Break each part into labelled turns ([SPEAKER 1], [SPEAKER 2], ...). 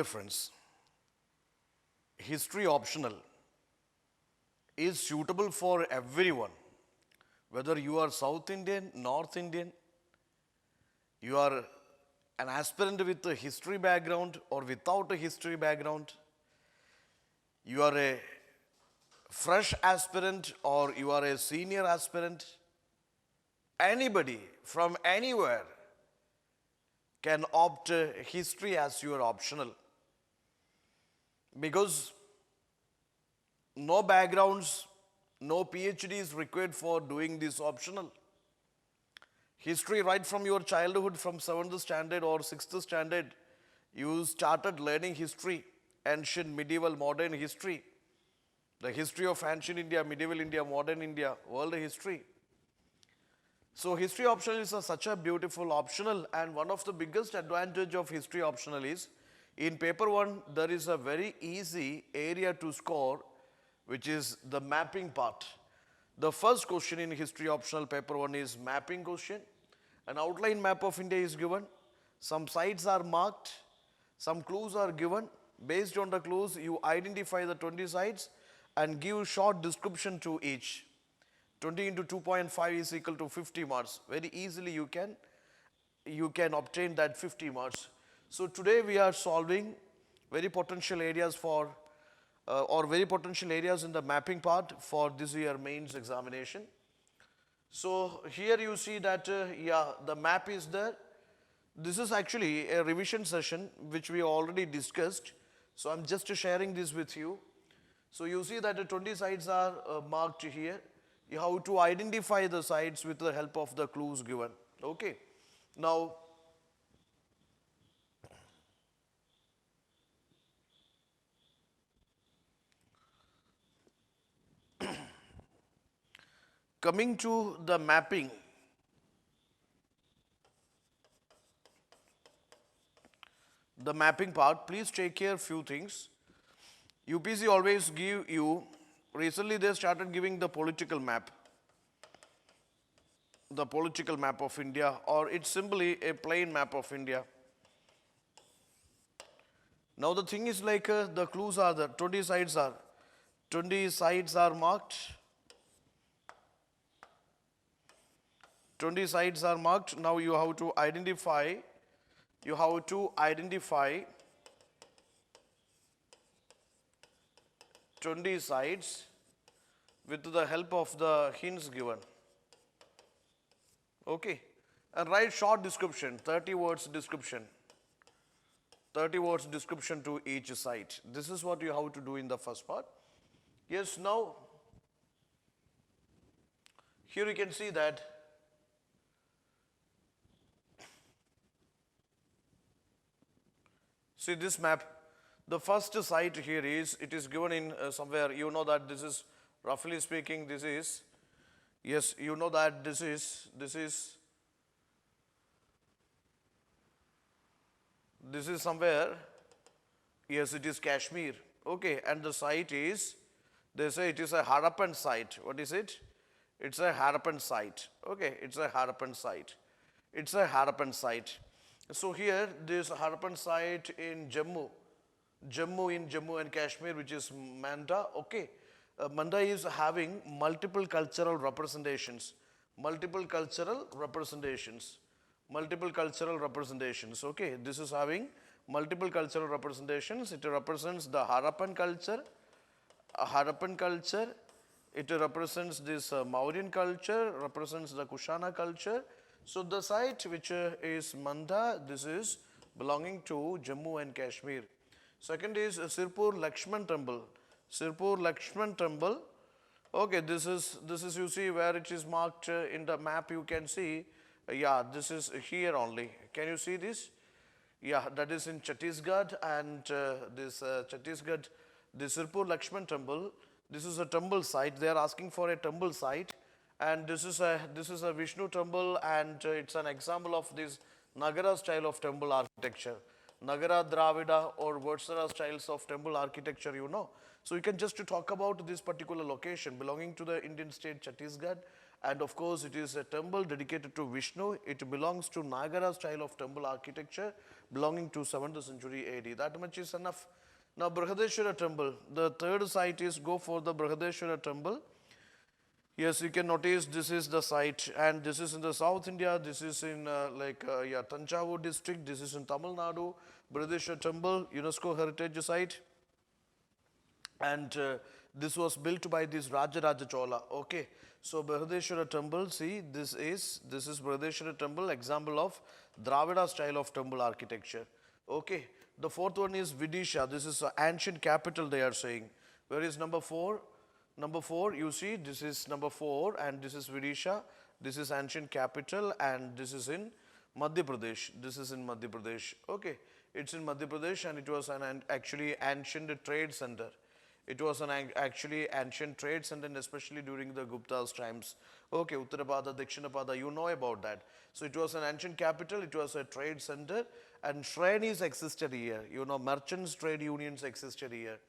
[SPEAKER 1] Dear friends, history optional is suitable for everyone. Whether you are South Indian, North Indian, you are an aspirant with a history background or without a history background, you are a fresh aspirant or you are a senior aspirant, anybody from anywhere can opt history as your optional because no backgrounds, no PhD is required for doing this optional. History right from your childhood, from 7th standard or 6th standard, you started learning history, ancient, medieval, modern history, the history of ancient India, medieval India, modern India, world history. So history optional is such a beautiful optional, and one of the biggest advantage of history optional is in paper 1 there is a very easy area to score, which is the mapping part. The first question in history optional paper 1 is mapping question. An outline map of India is given, some sites are marked, some clues are given. Based on the clues you identify the 20 sites and give short description to each. 20 into 2.5 is equal to 50 marks. Very easily you can obtain that 50 marks. So today we are solving very potential areas for very potential areas in the mapping part for this year mains examination. So here you see that the map is there. This is actually a revision session which we already discussed. So I'm just sharing this with you. So you see that the 20 sites are marked here. You have to identify the sites with the help of the clues given. Okay. Now, coming to the mapping. The mapping part, please take care few things. UPSC always give you, recently they started giving the political map. The political map of India, or it's simply a plain map of India. Now the thing is like the clues are the 20 sites are marked. 20 sites are marked. Now you have to identify 20 sites with the help of the hints given. Okay. And write short description, 30 words description. 30 words description to each site. This is what you have to do in the first part. Yes, now, here you can see that see this map. The first site here is, it is given in somewhere, you know that this is, roughly speaking, this is, yes, you know that this is somewhere, yes, it is Kashmir. Okay, and the site is, they say it is a Harappan site. What is it? It's a Harappan site. Okay, it's a Harappan site. It's a Harappan site. So here, this Harappan site in Jammu and Kashmir, which is Manda. Okay, Manda is having multiple cultural representations. Okay, this is having multiple cultural representations. It represents the Harappan culture. It represents this Mauryan culture, represents the Kushana culture. So the site which is Manda, this is belonging to Jammu and Kashmir. Second is Sirpur Lakshman Temple. Okay, this is you see where it is marked in the map. You can see, this is here only. Can you see this? Yeah, that is in Chhattisgarh, and this Sirpur Lakshman Temple. This is a temple site. They are asking for a temple site, and this is a Vishnu temple, and it's an example of this Nagara style of temple architecture. Nagara, Dravida or Vatsara styles of temple architecture, you know. So you can just talk about this particular location belonging to the Indian state Chhattisgarh, And of course, it is a temple dedicated to Vishnu. It belongs to Nagara style of temple architecture belonging to 7th century AD. That much is enough. Now, Brihadeshwara temple. The third site is go for the Brihadeshwara temple. Yes, you can notice this is the site, and this is in the South India. This is in Tanjavur district. This is in Tamil Nadu. Brihadeshwara temple, UNESCO heritage site. And this was built by this Rajaraja Chola. Okay, so Brihadeshwara temple, see, this is Brihadeshwara temple, example of Dravida style of temple architecture. Okay, the fourth one is Vidisha. This is an ancient capital, they are saying. Where is number 4? Number 4, you see, this is number 4, and this is Vidisha. This is ancient capital, and this is in Madhya Pradesh. This is in Madhya Pradesh. Okay, it's in Madhya Pradesh, and it was an actually ancient trade center. It was an actually ancient trade center, and especially during the Gupta's times. Okay, Uttarapada, Dakshinapada, you know about that. So it was an ancient capital, it was a trade center, and shrainis existed here. Merchants, trade unions existed here.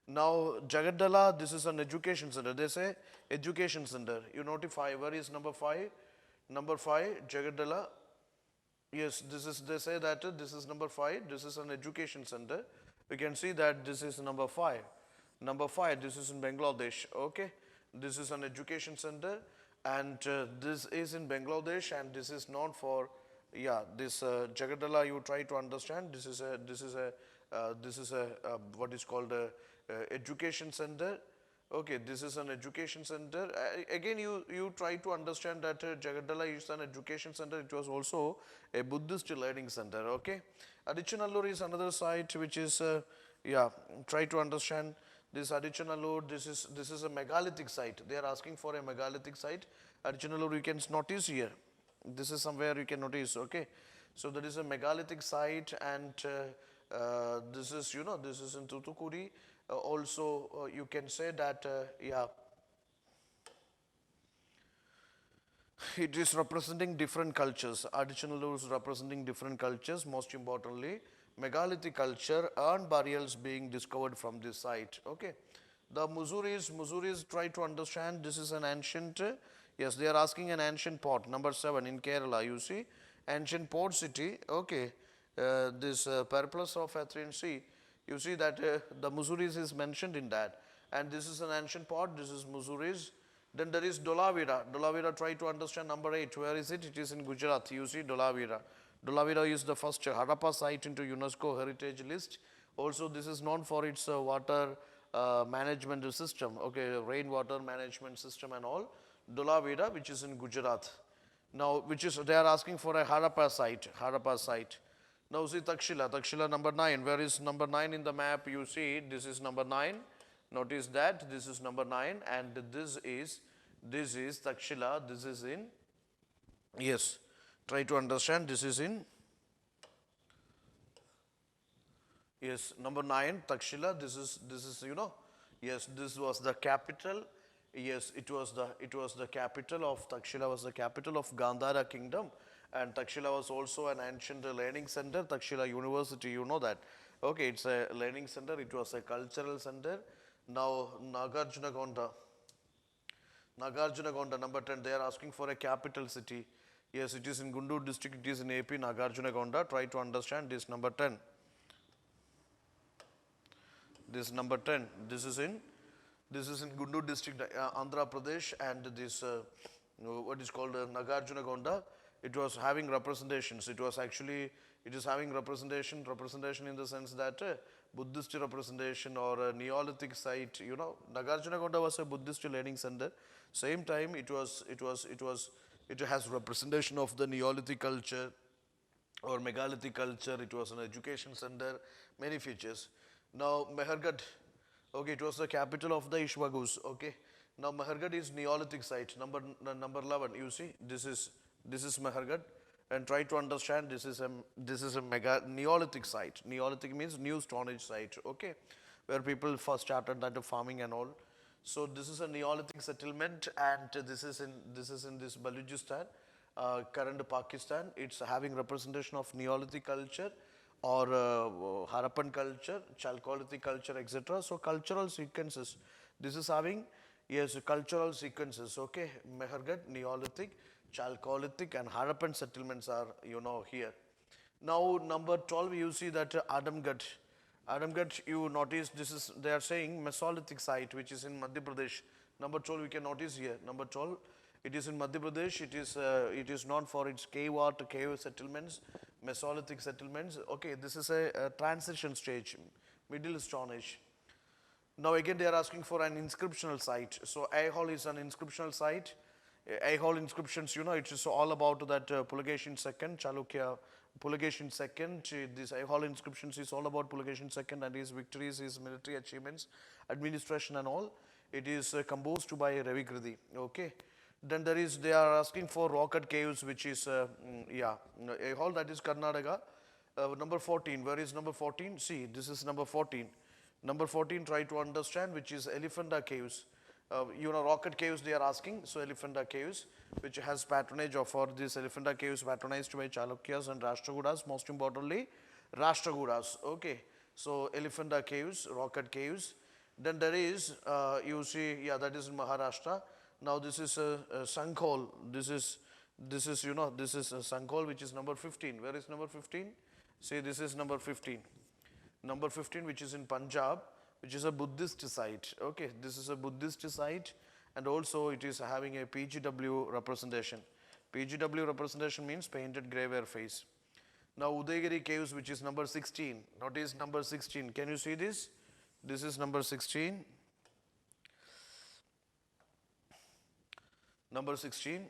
[SPEAKER 1] Now, Jagadala, this is an education center. They say education center. You notify, where is number 5? Number 5, Jagadala. Yes, they say that this is number 5. This is an education center. We can see that this is number 5. Number 5, this is in Bangladesh. Okay, this is an education center, and this is in Bangladesh, and this is known for, this Jagadala. You try to understand. This is a what is called a education center. Okay, this is an education center. Again, you try to understand that Jagadala is an education center. It was also a Buddhist learning center. Okay, Adichanallur is another site which is try to understand. This Adichanallur, this is a megalithic site. They are asking for a megalithic site. Adichanallur, you can notice here. This is somewhere you can notice. Okay, so there is a megalithic site, and this is this is in Thoothukudi. Also, you can say that it is representing different cultures. Adichanallur is representing different cultures. Most importantly, megalithic culture, urn burials being discovered from this site. Okay, the Musuris try to understand. This is an ancient, yes, they are asking an ancient port. Number 7 in Kerala, you see, ancient port city. Okay, this Periplus of Athenian Sea, you see that the Musuris is mentioned in that, and this is an ancient port. This is Musuris. Then there is Dholavira. Dholavira, try to understand number 8. Where is it? It is in Gujarat. You see Dholavira. Dholavira is the first Harappa site into UNESCO heritage list. Also, this is known for its water management system. Okay, rainwater management system and all. Dholavira, which is in Gujarat. Now, they are asking for a Harappa site. Harappa site. Now, see Takshila. Takshila number 9. Where is number 9 in the map? You see, this is number 9. Notice that this is number 9, and this is Takshila. This is in, yes, try to understand. This is in, yes, number 9, Takshila. This is yes, this was the capital. Yes, it was the capital of Takshila, was the capital of Gandhara kingdom, and Takshila was also an ancient learning center. Takshila University, you know that. Okay, it's a learning center. It was a cultural center. Now, Nagarjunaganda, number 10, they are asking for a capital city. Yes, it is in Guntur district, it is in AP, Nagarjunaganda. Try to understand this number 10. This number 10, this is in Guntur district, Andhra Pradesh, and this, what is called Nagarjunaganda. It was having representations. It is having representation in the sense that Buddhist representation or a Neolithic site. Nagarjunaganda was a Buddhist learning center. Same time, it has representation of the Neolithic culture or megalithic culture. It was an education center, many features. Now, Mehergarh, okay, it was the capital of the Ishwagus. Okay, now Mehergarh is Neolithic site. Number 11, you see, this is Mehergarh. And try to understand, this is a mega Neolithic site. Neolithic means new Stone Age site, okay, where people first started that farming and all. So this is a Neolithic settlement, and this is in this Balochistan, current Pakistan. It's having representation of Neolithic culture or Harappan culture, Chalcolithic culture, etc. So cultural sequences. This is having, Yes, cultural sequences, okay. Mehergad, Neolithic, Chalcolithic and Harappan settlements are, here. Now, number 12, you see that Adamgarh. Adamgarh, you notice this is, they are saying Mesolithic site, which is in Madhya Pradesh. Number 12, we can notice here. Number 12, it is in Madhya Pradesh. It is known for its cave art, cave settlements, Mesolithic settlements. Okay, this is a transition stage, Middle Stone Age. Now again they are asking for an inscriptional site. So Aihole is an inscriptional site. Aihole inscriptions, it is all about that Pulagation II, Chalukya Pulagation II. This Aihole inscriptions is all about Pulagation II and his victories, his military achievements, administration and all. It is composed by Ravi Kriti. Okay. Then they are asking for rock-cut caves, which is, Aihole, that is Karnataka. Number 14, where is number 14? See, this is number 14. Number 14, try to understand, which is Elephanta Caves. Rocket caves they are asking. So Elephanta Caves, which has patronage of, or these Elephanta Caves patronized by Chalukyas and Rashtrakutas, most importantly, Rashtrakutas. Okay. So Elephanta Caves, Rocket Caves. Then there is, you see, yeah, that is in Maharashtra. Now this is Sankhol. This is Sankhol, which is number 15. Where is number 15? See, this is number 15. Number 15, which is in Punjab, which is a Buddhist site. Okay, this is a Buddhist site, and also it is having a PGW representation. PGW representation means painted graveware face. Now Uddegri Caves, which is number 16. Notice number 16. Can you see this? This is number 16. Number 16.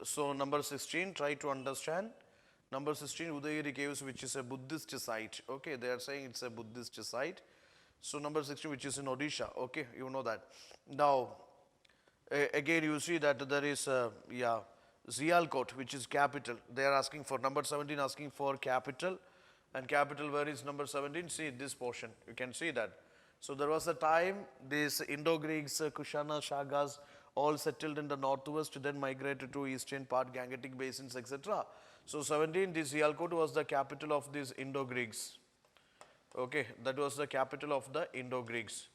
[SPEAKER 1] So number 16, try to understand. Number 16, Uddegiri Caves, which is a Buddhist site. Okay, they are saying it's a Buddhist site. So number 16, which is in Odisha. Okay, you know that. Now, again you see that there is, Zialkot, which is capital. They are asking for, number 17 asking for capital. And capital, where is number 17? See this portion. You can see that. So there was a time, these Indo-Greeks, Kushana, Shagas, all settled in the northwest, then migrated to eastern part, Gangetic basins, etc. So 17, this Sialkot was the capital of these Indo-Greeks. Okay, that was the capital of the Indo-Greeks.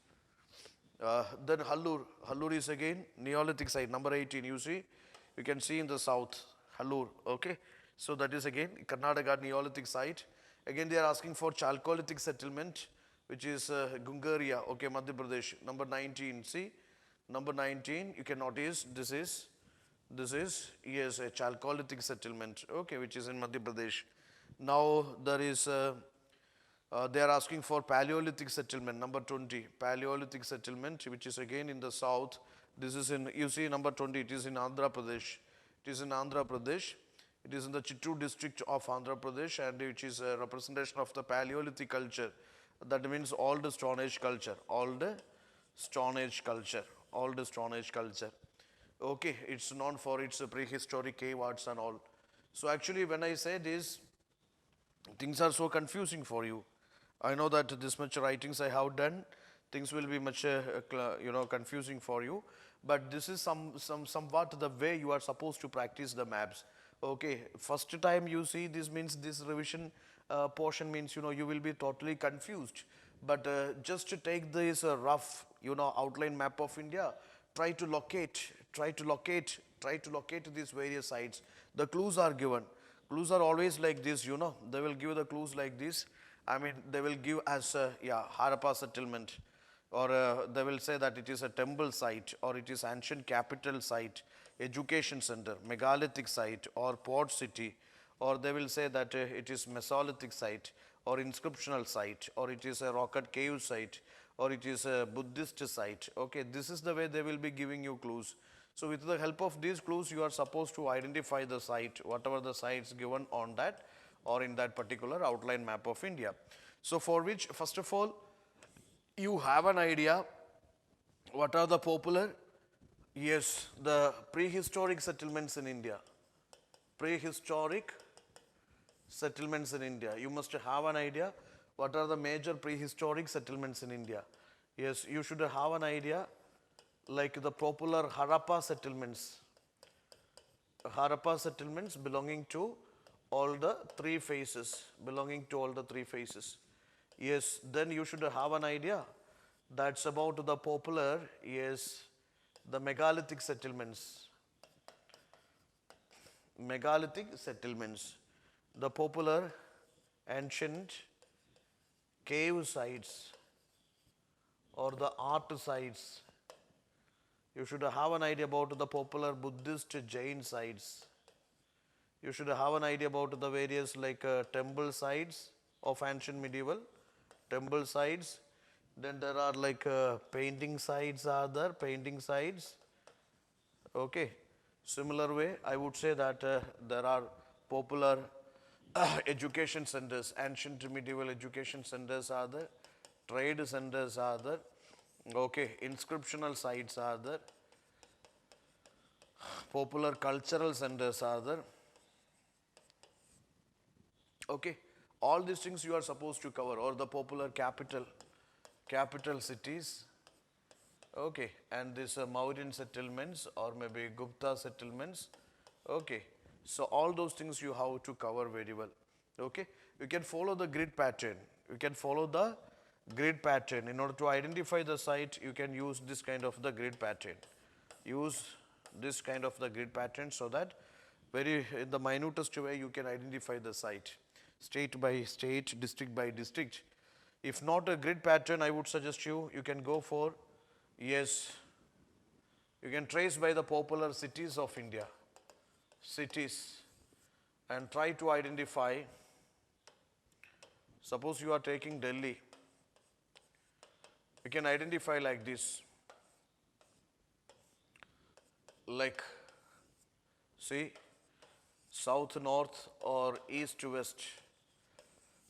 [SPEAKER 1] Then Hallur. Hallur is again Neolithic site, number 18. You see, you can see in the south, Hallur. Okay, so that is again Karnataka Neolithic site. Again, they are asking for Chalcolithic settlement, which is Gungaria. Okay, Madhya Pradesh. Number 19. See. Number 19, you can notice this is yes, a Chalcolithic settlement, okay, which is in Madhya Pradesh. Now there is, they are asking for Paleolithic settlement, number 20, Paleolithic settlement, which is again in the south. This is in, you see number 20, it is in Andhra Pradesh. It is in Andhra Pradesh. It is in the Chittoor district of Andhra Pradesh, and which is a representation of the Paleolithic culture. That means all the Stone Age culture, all the Stone Age culture. All the Stone Age culture. Okay, it's known for its prehistoric cave arts and all. So actually when I say this, things are so confusing for you. I know that this much writings I have done, things will be much confusing for you. But this is somewhat the way you are supposed to practice the maps. Okay, first time you see this means this revision portion means you will be totally confused. But just to take this rough outline map of India, try to locate these various sites. The clues are given. Clues are always like this, they will give the clues like this. I mean, they will give as Harappa settlement, or they will say that it is a temple site, or it is ancient capital site, education center, megalithic site, or port city, or they will say that it is Mesolithic site, or inscriptional site, or it is a rocket cave site, or it is a Buddhist site. Okay, this is the way they will be giving you clues. So with the help of these clues, you are supposed to identify the site, whatever the sites given on that or in that particular outline map of India. So for which, first of all, you have an idea what are the popular, yes, the prehistoric settlements in India. Prehistoric settlements in India. You must have an idea what are the major prehistoric settlements in India. Yes, you should have an idea like the popular Harappa settlements. Harappa settlements belonging to all the three phases, belonging to all the three phases. Yes, then you should have an idea. That's about the popular, yes, the megalithic settlements. Megalithic settlements. The popular ancient cave sites or the art sites. You should have an idea about the popular Buddhist Jain sites. You should have an idea about the various like temple sites of ancient medieval, temple sites. Then there are like painting sites are there, painting sites. Okay. Similar way, I would say that there are popular education centers, ancient medieval education centers are there, trade centers are there, okay, inscriptional sites are there, popular cultural centers are there, okay. All these things you are supposed to cover, or the popular capital cities, okay, and these Mauryan settlements or maybe Gupta settlements, okay. So all those things you have to cover very well, okay. You can follow the grid pattern. You can follow the grid pattern. In order to identify the site, you can use this kind of the grid pattern. Use this kind of the grid pattern so that very in the minutest way you can identify the site, state by state, district by district. If not a grid pattern, I would suggest you can go for, yes, you can trace by the popular cities of India, cities, and try to identify. Suppose you are taking Delhi, you can identify like this, like, see, south, north, or east, west.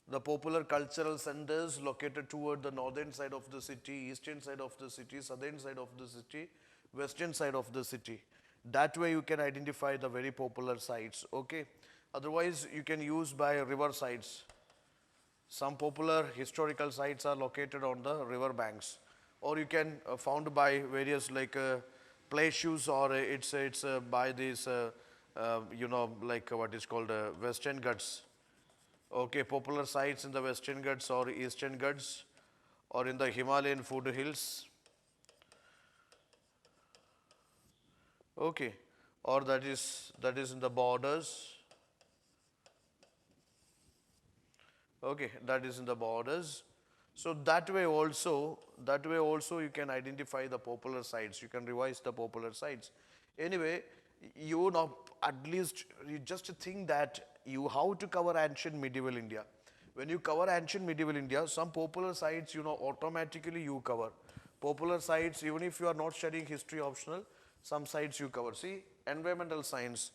[SPEAKER 1] The popular cultural centers located toward the northern side of the city, eastern side of the city, southern side of the city, western side of the city. That way you can identify the very popular sites, okay. Otherwise, you can use by river sites. Some popular historical sites are located on the river banks, or you can found by various like play shoes, or it's by these like what is called Western Ghats. Okay, popular sites in the Western Ghats or Eastern Ghats or in the Himalayan foothills. Okay, or that is in the borders. Okay, that is in the borders. So that way also you can identify the popular sites. You can revise the popular sites. Anyway, you know, at least you just think that you have to cover ancient medieval India. When you cover ancient medieval India, some popular sites, you know, automatically you cover. Popular sites, even if you are not studying history optional, some sites you cover. See, environmental science,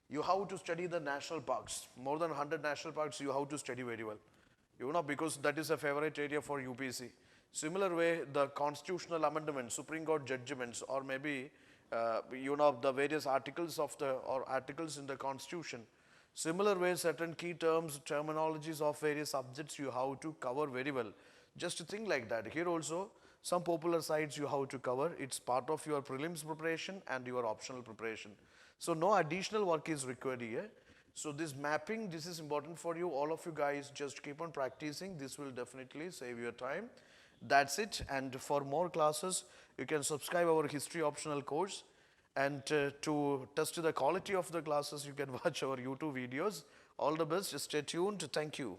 [SPEAKER 1] you have to study the national parks. More than 100 national parks you have to study very well. You know, because that is a favorite area for UPSC. Similar way, the constitutional amendments, Supreme Court judgments, or maybe, you know, the various articles of the, or articles in the constitution. Similar way, certain key terms, terminologies of various subjects you have to cover very well. Just think like that. Here also, some popular sites you have to cover. It's part of your prelims preparation and your optional preparation. So no additional work is required here. So this mapping, this is important for you. All of you guys just keep on practicing. This will definitely save your time. That's it. And for more classes, you can subscribe our history optional course. And to test the quality of the classes, you can watch our YouTube videos. All the best. Stay tuned. Thank you.